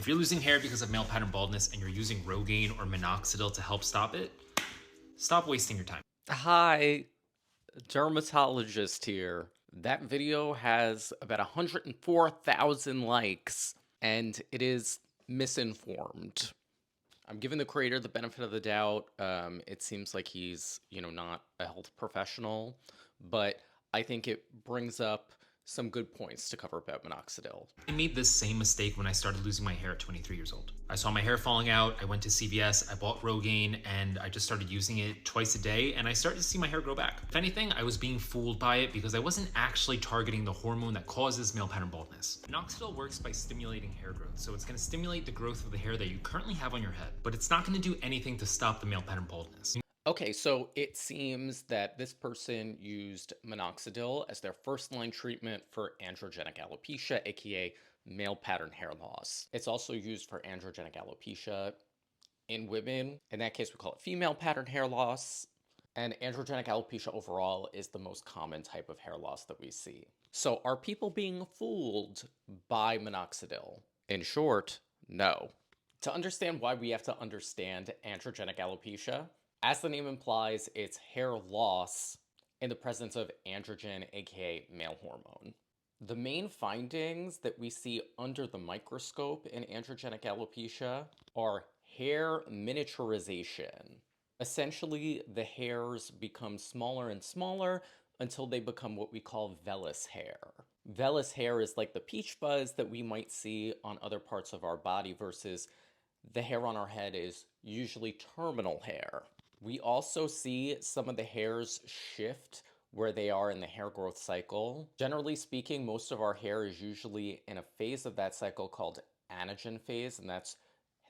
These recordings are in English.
you're losing hair because of male pattern baldness and you're using Rogaine or Minoxidil to help stop it, stop wasting your time. Hi, dermatologist here. That video has about 104,000 likes and it is misinformed. I'm giving the creator the benefit of the doubt. It seems like he's, not a health professional, but I think it brings up some good points to cover about minoxidil. I made this same mistake when I started losing my hair at 23 years old. I saw my hair falling out, I went to CVS, I bought Rogaine, and I just started using it twice a day, and I started to see my hair grow back. If anything, I was being fooled by it because I wasn't actually targeting the hormone that causes male pattern baldness. Minoxidil works by stimulating hair growth, so it's going to stimulate the growth of the hair that you currently have on your head, but it's not going to do anything to stop the male pattern baldness. Okay, so it seems that this person used minoxidil as their first-line treatment for androgenic alopecia, aka male pattern hair loss. It's also used for androgenic alopecia in women. In that case, we call it female pattern hair loss. And androgenic alopecia overall is the most common type of hair loss that we see. So are people being fooled by minoxidil? In short, no. To understand why we have to understand androgenic alopecia, as the name implies, it's hair loss in the presence of androgen, aka male hormone. The main findings that we see under the microscope in androgenic alopecia are hair miniaturization. Essentially, the hairs become smaller and smaller until they become what we call vellus hair. Vellus hair is like the peach fuzz that we might see on other parts of our body versus the hair on our head is usually terminal hair. We also see some of the hairs shift where they are in the hair growth cycle. Generally speaking, most of our hair is usually in a phase of that cycle called anagen phase, and that's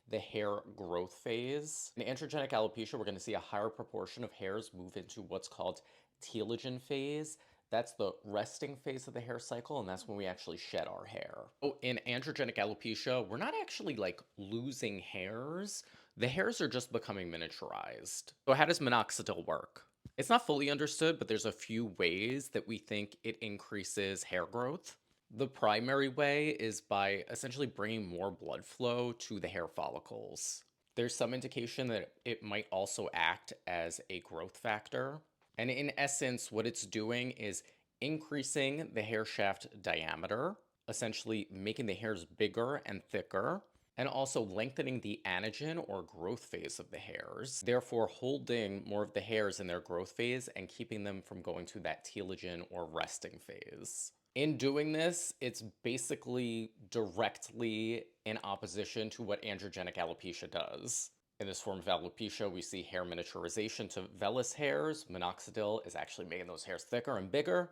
the hair growth phase. In androgenic alopecia, we're going to see a higher proportion of hairs move into what's called telogen phase. That's the resting phase of the hair cycle, and that's when we actually shed our hair. Oh, in androgenic alopecia, we're not actually like losing hairs. The hairs are just becoming miniaturized. So how does minoxidil work? It's not fully understood, but there's a few ways that we think it increases hair growth. The primary way is by essentially bringing more blood flow to the hair follicles. There's some indication that it might also act as a growth factor. And in essence, what it's doing is increasing the hair shaft diameter, essentially making the hairs bigger and thicker, and also lengthening the anagen or growth phase of the hairs, therefore holding more of the hairs in their growth phase and keeping them from going to that telogen or resting phase. In doing this, it's basically directly in opposition to what androgenic alopecia does. In this form of alopecia, we see hair miniaturization to vellus hairs. Minoxidil is actually making those hairs thicker and bigger.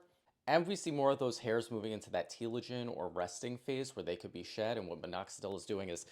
And we see more of those hairs moving into that telogen or resting phase where they could be shed. And what minoxidil is doing is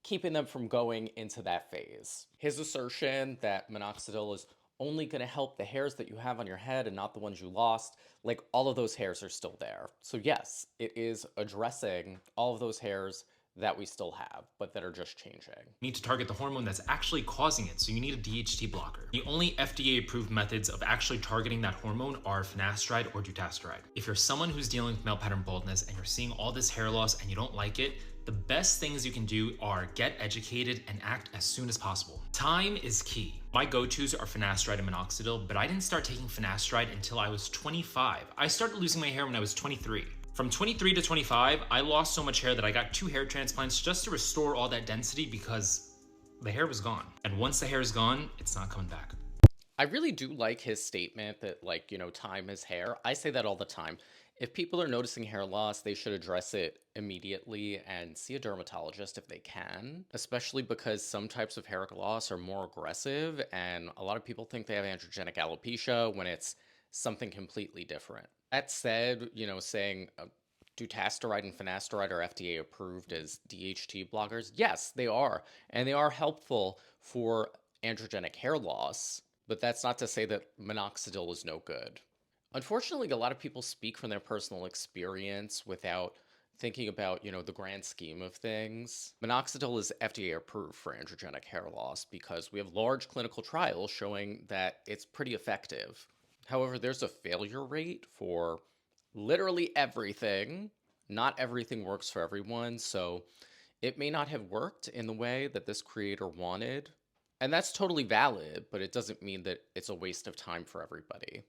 keeping them from going into that phase. His assertion that minoxidil is only going to help the hairs that you have on your head and not the ones you lost, like all of those hairs are still there. So yes, it is addressing all of those hairs that we still have, but that are just changing. You need to target the hormone that's actually causing it, so you need a DHT blocker. The only FDA-approved methods of actually targeting that hormone are finasteride or dutasteride. If you're someone who's dealing with male pattern baldness and you're seeing all this hair loss and you don't like it, the best things you can do are get educated and act as soon as possible. Time is key. My go-tos are finasteride and minoxidil, but I didn't start taking finasteride until I was 25. I started losing my hair when I was 23. From 23 to 25, I lost so much hair that I got 2 hair transplants just to restore all that density because the hair was gone. And once the hair is gone, it's not coming back. I really do like his statement that, time is hair. I say that all the time. If people are noticing hair loss, they should address it immediately and see a dermatologist if they can, especially because some types of hair loss are more aggressive, and a lot of people think they have androgenic alopecia when it's something completely different. That said, saying dutasteride and finasteride are FDA approved as DHT blockers, yes, they are, and they are helpful for androgenic hair loss, but that's not to say that minoxidil is no good. Unfortunately, a lot of people speak from their personal experience without thinking about, the grand scheme of things. Minoxidil is FDA approved for androgenic hair loss because we have large clinical trials showing that it's pretty effective. However, there's a failure rate for literally everything. Not everything works for everyone, so It may not have worked in the way that this creator wanted, and that's totally valid, but it doesn't mean that it's a waste of time for everybody.